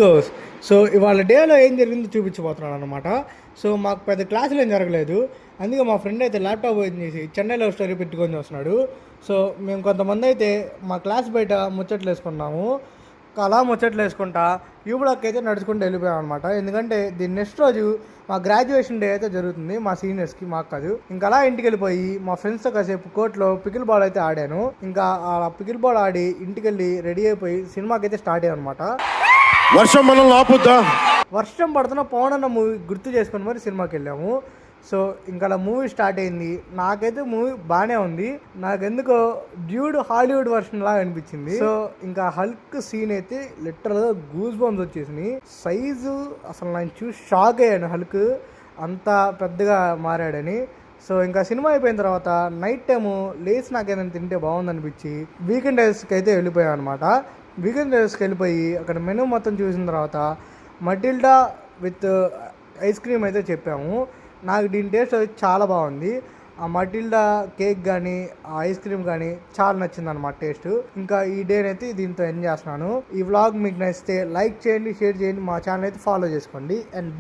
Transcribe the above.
Goes. So ఇవాళ డేలో ఏం జరిగిందో చూపించబోతున్నాను అనమాట. సో మాకు పెద్ద క్లాసులు ఏం జరగలేదు. అందుకే మా ఫ్రెండ్ అయితే ల్యాప్టాప్ ఓపెన్ చేసి చెన్నై లవ్ స్టోరీ పెట్టుకొని వస్తున్నాడు. సో మేము కొంతమంది అయితే మా క్లాస్ బయట ముచ్చట్లు వేసుకున్నాము. అలా ముచ్చట్లు వేసుకుంటా యూ బ్లాక్ అయితే నడుచుకుంటూ వెళ్ళిపోయాం అనమాట. ఎందుకంటే దీని నెక్స్ట్ రోజు మా గ్రాడ్యుయేషన్ డే అయితే జరుగుతుంది మా సీనియర్స్కి, మాకు కాదు. ఇంకా అలా ఇంటికి వెళ్ళిపోయి మా ఫ్రెండ్స్తో కాసేపు కోర్టులో పికిల్ బాల్ అయితే ఆడాను. ఇంకా ఆ పికిల్ బాల్ ఆడి ఇంటికి వెళ్ళి రెడీ అయిపోయి సినిమాకి అయితే స్టార్ట్ అయ్యాం అనమాట. వర్షం మనల్ని ఆపుద్దా? వర్షం పడుతున్న పవన్ అన్న మూవీ గుర్తు చేసుకుని మరి సినిమాకి వెళ్ళాము. సో ఇంకా అలా మూవీ స్టార్ట్ అయింది. నాకైతే మూవీ బాగానే ఉంది. నాకెందుకో డ్యూడ్ హాలీవుడ్ వర్షన్ లాగా అనిపించింది. సో ఇంకా హల్క్ సీన్ అయితే లిటరల్గా గూస్ బంప్స్ వచ్చేసింది. సైజు అసలు నేను చూసి షాక్ అయ్యాను, హల్క్ అంత పెద్దగా మారాడని. సో ఇంకా సినిమా అయిపోయిన తర్వాత నైట్ టైము లేచి నాకేదైనా తింటే బాగుందనిపించి వీకెండ్ డేస్కి అయితే వెళ్ళిపోయాను అనమాట. వీకెండ్ డేస్కి వెళ్ళిపోయి అక్కడ మెనూ మొత్తం చూసిన తర్వాత మటిల్డా విత్ ఐస్ క్రీమ్ అయితే చెప్పాము. నాకు దీని టేస్ట్ అయితే చాలా బాగుంది. ఆ మటిల్డా కేక్ కానీ ఆ ఐస్ క్రీమ్ కానీ చాలా నచ్చింది అనమాట టేస్ట్. ఇంకా ఈ డేని అయితే దీంతో ఎంజాయ్ చేస్తున్నాను. ఈ వ్లాగ్ మీకు నచ్చితే లైక్ చేయండి, షేర్ చేయండి, మా ఛానల్ అయితే ఫాలో చేసుకోండి. అండ్